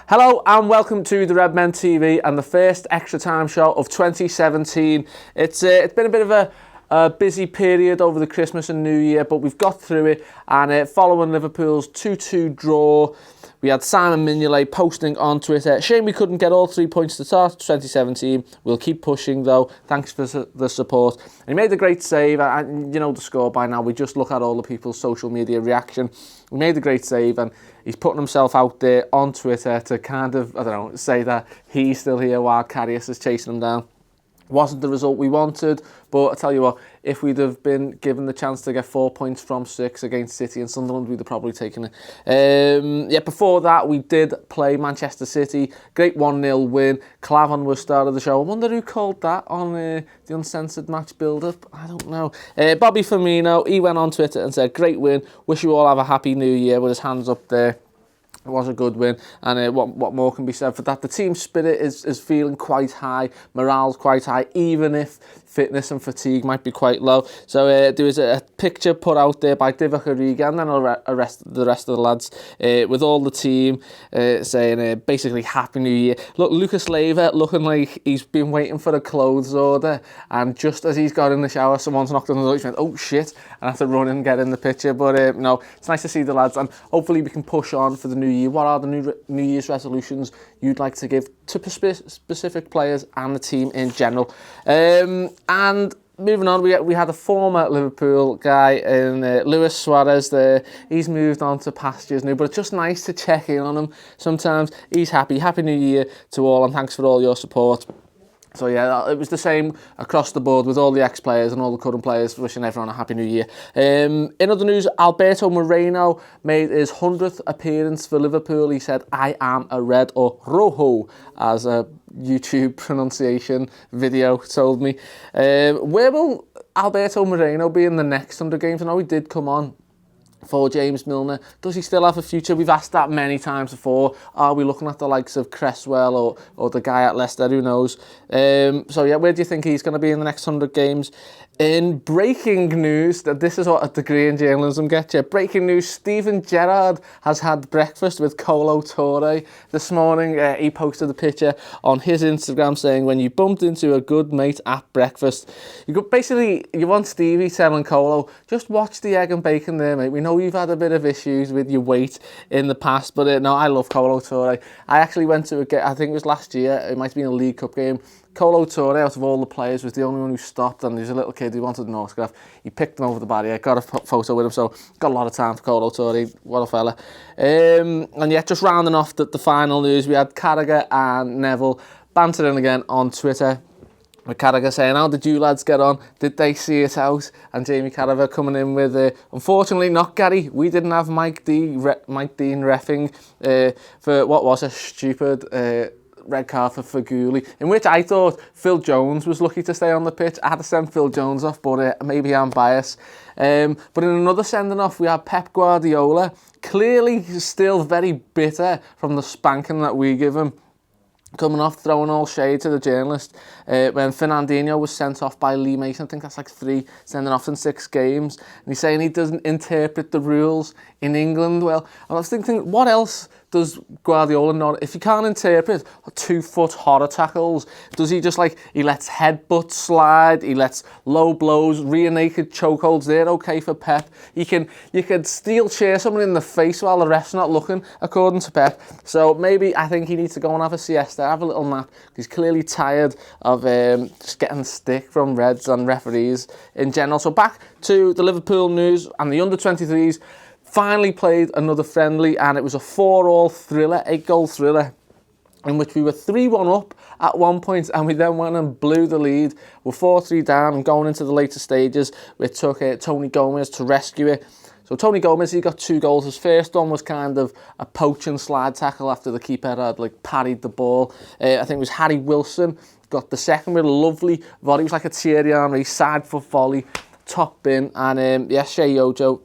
Hello and welcome to the Redmen TV and the first extra time show of 2017. It's been a bit of a busy period over the Christmas and New Year, but we've got through it. And following Liverpool's 2-2 draw, we had Simon Mignolet posting on Twitter, "Shame we couldn't get all 3 points to start 2017. We'll keep pushing though. Thanks for the support." And he made a great save, and you know the score by now. We just look at all the people's social media reaction. He made a great save, and he's putting himself out there on Twitter to kind of, say that he's still here while Karius is chasing him down. Wasn't the result we wanted, but I tell you what, if we'd have been given the chance to get 4 points from 6 against City and Sunderland, we'd have probably taken it. Before that, we did play Manchester City. Great 1-0 win. Clavon was star of the show. I wonder who called that on the Uncensored match build-up. I don't know. Bobby Firmino, he went on Twitter and said, "Great win. Wish you all have a happy new year," with his hands up there. It was a good win, and what more can be said for that? The team spirit is feeling quite high, morale's quite high, even if fitness and fatigue might be quite low. So there was a picture put out there by Divock Origi and then the rest of the lads with all the team saying basically Happy New Year. Look, Lucas Leiva looking like he's been waiting for a clothes order, and just as he's got in the shower, someone's knocked on the door. He's went, "Oh shit," and had to run and get in the picture. But no, it's nice to see the lads, and hopefully we can push on for the new year. What are the New Year's resolutions you'd like to give to specific players and the team in general? And moving on, we had a former Liverpool guy in Luis Suarez there. He's moved on to pastures now, but it's just nice to check in on him sometimes. He's happy. Happy New Year to all, and thanks for all your support. So yeah, it was the same across the board with all the ex-players and all the current players, wishing everyone a Happy New Year. In other news, Alberto Moreno made his 100th appearance for Liverpool. He said, "I am a Red," or Rojo, as a YouTube pronunciation video told me. Where will Alberto Moreno be in the next 100 games? I know he did come on for James Milner. Does he still have a future? We've asked that many times before. Are we looking at the likes of Cresswell or the guy at Leicester? Who knows? So yeah, where do you think he's going to be in the next 100 games? In breaking news, that this is what a degree in journalism gets you. Breaking news, Steven Gerrard has had breakfast with Kolo Touré. This morning, he posted a picture on his Instagram saying, "When you bumped into a good mate at breakfast." You want Stevie telling Kolo, "Just watch the egg and bacon there, mate. We know you've had a bit of issues with your weight in the past," but no, I love Kolo Touré. I actually went to a game, I think it was last year, it might have been a League Cup game. Kolo Touré, out of all the players, was the only one who stopped, and he was a little kid who wanted an autograph. He picked him over the barrier, got a photo with him, so got a lot of time for Kolo Touré. What a fella. And yeah, just rounding off the final news, we had Carragher and Neville bantering again on Twitter, with Carragher saying, "How did you lads get on? Did they see it out?" And Jamie Carragher coming in with, "Unfortunately not, Gary. We didn't have Mike Dean reffing for what was a stupid red card for Faguli," in which I thought Phil Jones was lucky to stay on the pitch. I had to send Phil Jones off, but maybe I'm biased. But in another sending off, we had Pep Guardiola, clearly still very bitter from the spanking that we give him, coming off, throwing all shade to the journalist when Fernandinho was sent off by Lee Mason. I think that's like 3 sending off in 6 games. And he's saying he doesn't interpret the rules in England well. And I was thinking, what else does Guardiola not? If he can't interpret 2-foot horror tackles, does he just he lets headbutts slide, he lets low blows, rear naked chokeholds? They're okay for Pep. You can steel chair someone in the face while the ref's not looking, according to Pep. So maybe I think he needs to go and have a siesta, have a little nap. He's clearly tired of just getting stick from Reds and referees in general. So back to the Liverpool news, and the under-23s finally played another friendly, and it was a 4-all thriller, 8-goal thriller, in which we were 3-1 up at one point, and we then went and blew the lead. We're 4-3 down, and going into the later stages, we took Tony Gomez to rescue it. So Tony Gomez, he got 2 goals. His first one was kind of a poach and slide tackle after the keeper had parried the ball. I think it was Harry Wilson got the second with a lovely volley. It was like a Thierry Henry side foot volley, top bin, and Shea Yojo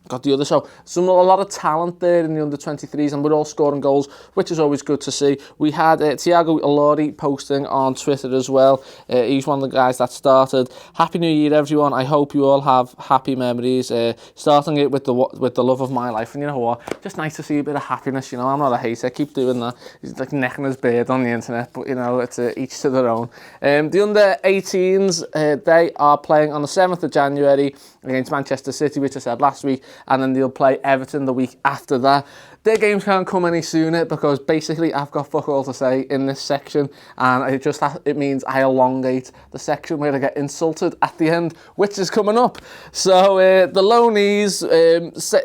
got the other. So a lot of talent there in the under-23s, and we're all scoring goals, which is always good to see. We had Thiago Ilori posting on Twitter as well. He's one of the guys that started. Happy New Year, everyone. I hope you all have happy memories. Starting it with the love of my life, and you know what? Just nice to see a bit of happiness. You know, I'm not a hater. Keep doing that. He's like necking his beard on the internet, but you know, it's each to their own. The under-18s, they are playing on the 7th of January against Manchester City, which I said last week, and then they'll play Everton the week after that. Their games can't come any sooner because basically I've got fuck all to say in this section, and it means I elongate the section where I get insulted at the end, which is coming up. So the loanees,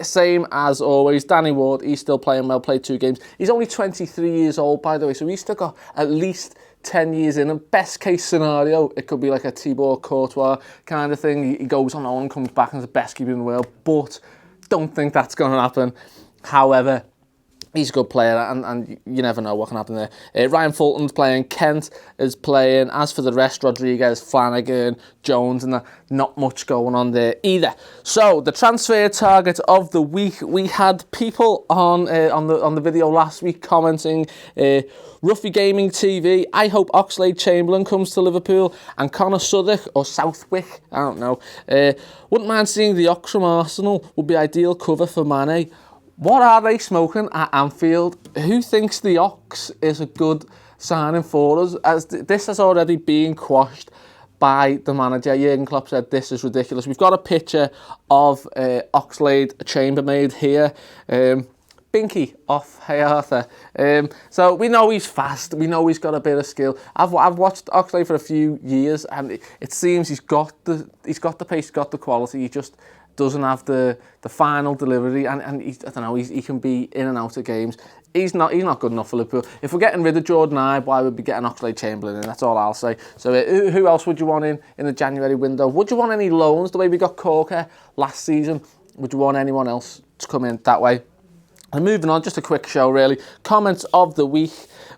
same as always. Danny Ward, he's still playing well, played 2 games. He's only 23 years old, by the way, so he's still got at least 10 years in, and best case scenario, it could be like a Thibaut Courtois kind of thing. He goes on and comes back and is the best keeper in the world, but don't think that's going to happen. However, he's a good player, and you never know what can happen there. Ryan Fulton's playing, Kent is playing. As for the rest, Rodriguez, Flanagan, Jones, and not much going on there either. So the transfer target of the week, we had people on the video last week commenting, Ruffy Gaming TV, I hope Oxlade-Chamberlain comes to Liverpool, and Connor Southwick, or Southwick, I don't know. Wouldn't mind seeing the Ox from Arsenal, would be ideal cover for Mane. What are they smoking at Anfield? Who thinks the Ox is a good signing for us? As this has already been quashed by the manager. Jurgen Klopp said this is ridiculous. We've got a picture of Oxlade-Chamberlain here. Binky off Hey Arthur. So we know he's fast. We know he's got a bit of skill. I've watched Oxlade for a few years, and it seems he's got the pace, got the quality. He just doesn't have the final delivery, and I don't know, he can be in and out of games. He's not good enough for Liverpool. If we're getting rid of Jordan Ibe, why would we be getting Oxlade-Chamberlain in? That's all I'll say. So who else would you want in the January window? Would you want any loans the way we got Corker last season? Would you want anyone else to come in that way? And moving on, just a quick show really. Comments of the week.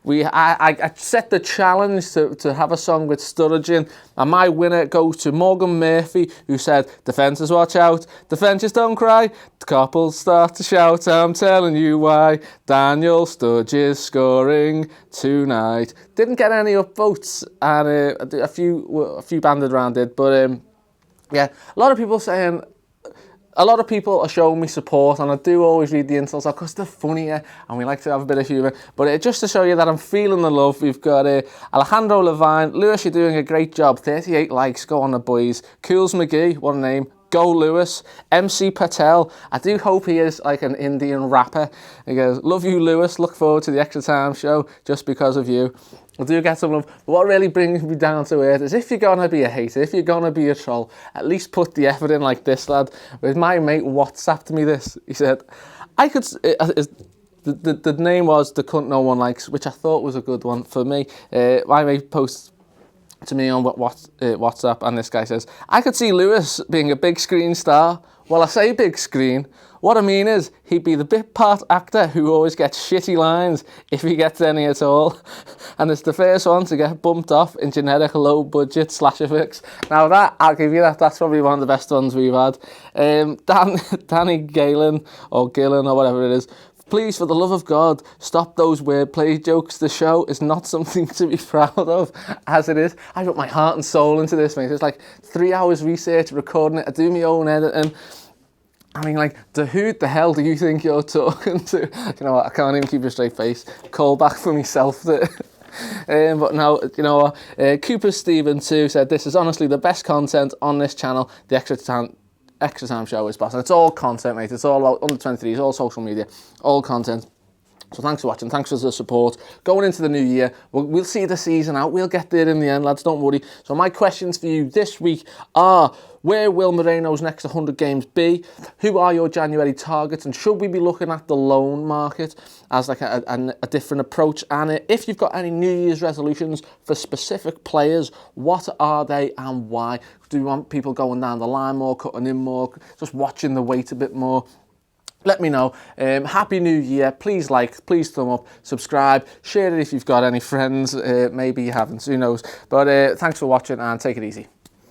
I set the challenge to have a song with Sturridge in, and my winner goes to Morgan Murphy, who said, defences watch out, defences don't cry, the couples start to shout, I'm telling you why, Daniel Sturridge is scoring tonight. Didn't get any upvotes, and a few banded around it, but yeah, a lot of people saying, a lot of people are showing me support, and I do always read the insults because they're funnier and we like to have a bit of humour. But just to show you that I'm feeling the love, we've got Alejandro Levine. Lewis, you're doing a great job. 38 likes. Go on the boys. Cools McGee, what a name. Go Lewis. MC Patel. I do hope he is like an Indian rapper. He goes, love you, Lewis. Look forward to the Extra Time show just because of you. I do get some love, but what really brings me down to earth is if you're going to be a hater, if you're going to be a troll, at least put the effort in like this lad. With my mate WhatsApped me this, he said, I could, the name was The Cunt No One Likes, which I thought was a good one for me. My mate posts to me on WhatsApp, and this guy says, I could see Lewis being a big screen star. Well, I say big screen. What I mean is, he'd be the bit part actor who always gets shitty lines, if he gets any at all. And it's the first one to get bumped off in generic low-budget slasher flicks. Now that, I'll give you that, that's probably one of the best ones we've had. Danny Galen, or Gillen, or whatever it is, please, for the love of God, stop those wordplay jokes. The show is not something to be proud of, as it is. I put my heart and soul into this, mate. It's like 3 hours research, recording it. I do my own editing. I mean, like, who the hell do you think you're talking to? You know what, I can't even keep a straight face. Call back for myself there. But no, you know what, Cooper Stephen too said, this is honestly the best content on this channel. The Extra Time show is boss. And it's all content, mate. It's all about under 23, it's all social media, all content. So thanks for watching, thanks for the support. Going into the new year, we'll see the season out. We'll get there in the end, lads, don't worry. So my questions for you this week are, where will Moreno's next 100 games be? Who are your January targets? And should we be looking at the loan market as like a different approach? And if you've got any New Year's resolutions for specific players, what are they and why? Do you want people going down the line more, cutting in more, just watching the weight a bit more? Let me know. Happy New Year. Please like, please thumb up, subscribe, share it if you've got any friends. Maybe you haven't, who knows. But thanks for watching and take it easy.